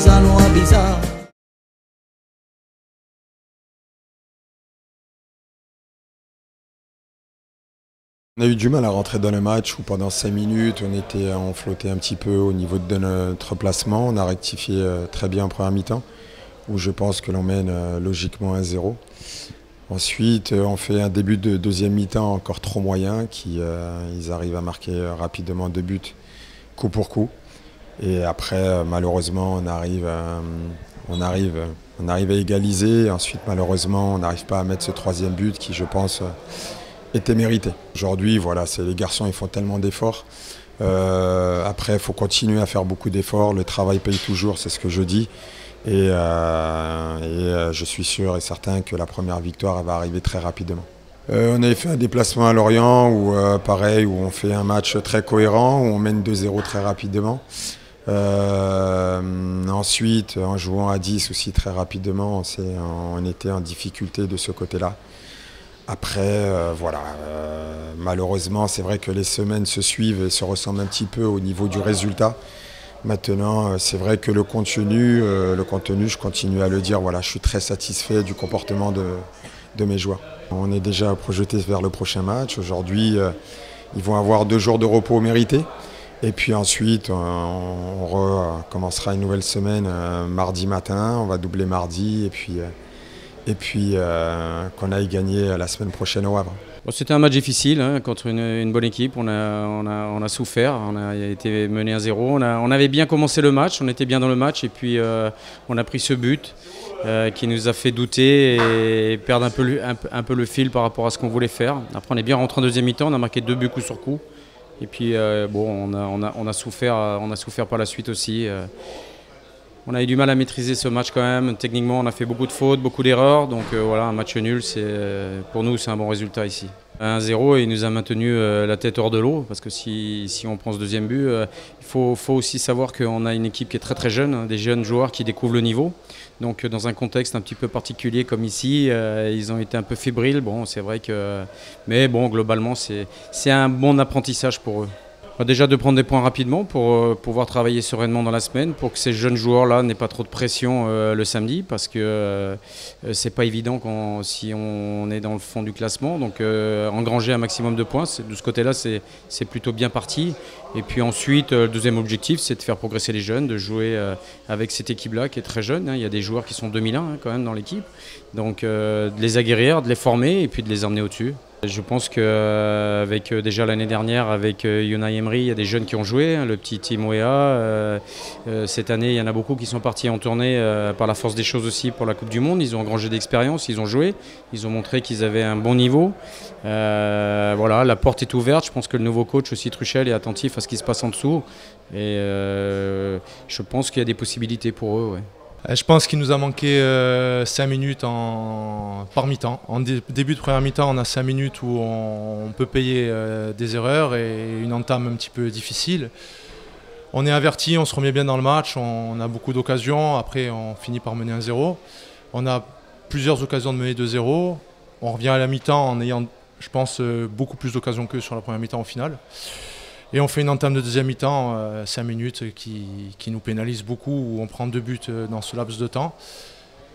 sans nous aviser. On a eu du mal à rentrer dans le match où pendant 5 minutes on flottait un petit peu au niveau de notre placement. On a rectifié très bien en première mi-temps où je pense que l'on mène logiquement 1-0. Ensuite on fait un début de deuxième mi-temps encore trop moyen ils arrivent à marquer rapidement 2 buts coup pour coup. Et après malheureusement on arrive à égaliser. Ensuite malheureusement on n'arrive pas à mettre ce troisième but qui je pense était mérité. Aujourd'hui, voilà, les garçons ils font tellement d'efforts. Après, il faut continuer à faire beaucoup d'efforts. Le travail paye toujours, c'est ce que je dis. Et je suis sûr et certain que la première victoire elle va arriver très rapidement. On avait fait un déplacement à Lorient où, pareil, où on fait un match très cohérent, où on mène 2-0 très rapidement. Ensuite, en jouant à 10 aussi très rapidement, on était en difficulté de ce côté-là. Après, malheureusement, c'est vrai que les semaines se suivent et se ressemblent un petit peu au niveau du résultat. Maintenant, c'est vrai que le contenu, je continue à le dire, voilà, je suis très satisfait du comportement de mes joueurs. On est déjà projeté vers le prochain match. Aujourd'hui, ils vont avoir 2 jours de repos mérités. Et puis ensuite, on recommencera une nouvelle semaine mardi matin. On va doubler mardi et puis qu'on aille gagner la semaine prochaine au Havre. Bon, c'était un match difficile hein, contre une bonne équipe, on a souffert, on a été mené 1-0, on avait bien commencé le match, on était bien dans le match et puis on a pris ce but qui nous a fait douter et perdre un peu le fil par rapport à ce qu'on voulait faire. Après on est bien rentré en deuxième mi-temps, on a marqué 2 buts coup sur coup et puis on a souffert par la suite aussi. On a eu du mal à maîtriser ce match quand même. Techniquement, on a fait beaucoup de fautes, beaucoup d'erreurs. Donc voilà, un match nul, pour nous, c'est un bon résultat ici. 1-0, il nous a maintenu la tête hors de l'eau. Parce que si on prend ce deuxième but, il faut aussi savoir qu'on a une équipe qui est très très jeune, hein, des jeunes joueurs qui découvrent le niveau. Donc dans un contexte un petit peu particulier comme ici, ils ont été un peu fébriles. Bon, c'est vrai que... Mais bon, globalement, c'est un bon apprentissage pour eux. Déjà de prendre des points rapidement pour pouvoir travailler sereinement dans la semaine, pour que ces jeunes joueurs-là n'aient pas trop de pression le samedi, parce que c'est pas évident si on est dans le fond du classement. Donc engranger un maximum de points, de ce côté-là, c'est plutôt bien parti. Et puis ensuite, le deuxième objectif, c'est de faire progresser les jeunes, de jouer avec cette équipe-là qui est très jeune. Hein. Il y a des joueurs qui sont 2001 hein, quand même dans l'équipe. Donc de les aguerrir, de les former et puis de les emmener au-dessus. Je pense qu'avec déjà l'année dernière, avec Unai Emery, il y a des jeunes qui ont joué, hein, le petit Tim Weah. Cette année, il y en a beaucoup qui sont partis en tournée par la force des choses aussi pour la Coupe du Monde. Ils ont engrangé d'expérience, ils ont joué, ils ont montré qu'ils avaient un bon niveau. Voilà, la porte est ouverte. Je pense que le nouveau coach aussi, Tuchel, est attentif à ce qui se passe en dessous. Et je pense qu'il y a des possibilités pour eux. Ouais. Je pense qu'il nous a manqué 5 minutes par mi-temps. En début de première mi-temps, on a 5 minutes où on peut payer des erreurs et une entame un petit peu difficile. On est averti, on se remet bien dans le match, on a beaucoup d'occasions. Après, on finit par mener 1-0. On a plusieurs occasions de mener 2-0. On revient à la mi-temps en ayant, je pense, beaucoup plus d'occasions que sur la première mi-temps au final. Et on fait une entame de deuxième mi-temps, 5 minutes, qui nous pénalise beaucoup, où on prend 2 buts dans ce laps de temps.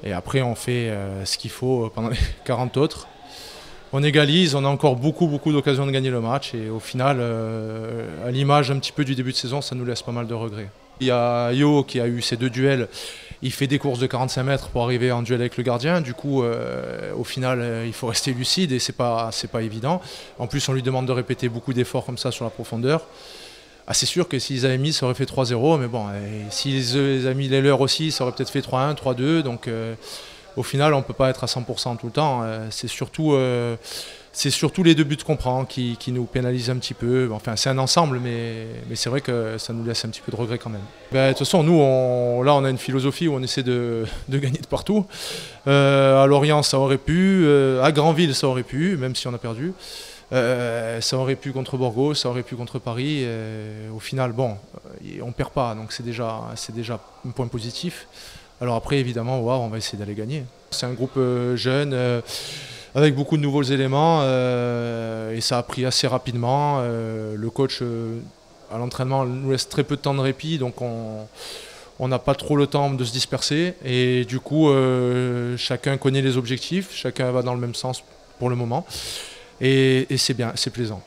Et après, on fait ce qu'il faut pendant les 40 autres. On égalise, on a encore beaucoup d'occasions de gagner le match. Et au final, à l'image un petit peu du début de saison, ça nous laisse pas mal de regrets. Il y a Yo qui a eu ses 2 duels. Il fait des courses de 45 mètres pour arriver en duel avec le gardien. Du coup, au final, il faut rester lucide et c'est pas évident. En plus, on lui demande de répéter beaucoup d'efforts comme ça sur la profondeur. Ah, c'est sûr que s'ils avaient mis, ça aurait fait 3-0. Mais bon, s'ils avaient mis les leurs aussi, ça aurait peut-être fait 3-1, 3-2. Donc, au final, on ne peut pas être à 100% tout le temps. C'est surtout les 2 buts qu'on prend qui nous pénalisent un petit peu. Enfin, c'est un ensemble, mais c'est vrai que ça nous laisse un petit peu de regret quand même. De toute façon, nous, là, on a une philosophie où on essaie de gagner de partout. À Lorient, ça aurait pu. À Granville, ça aurait pu, même si on a perdu. Ça aurait pu contre Bordeaux, ça aurait pu contre Paris. Au final, bon, on ne perd pas, donc c'est déjà un point positif. Alors après, évidemment, on va essayer d'aller gagner. C'est un groupe jeune, avec beaucoup de nouveaux éléments, et ça a pris assez rapidement. Le coach, à l'entraînement, nous laisse très peu de temps de répit, donc on n'a pas trop le temps de se disperser et du coup chacun connaît les objectifs, chacun va dans le même sens pour le moment et c'est bien, c'est plaisant.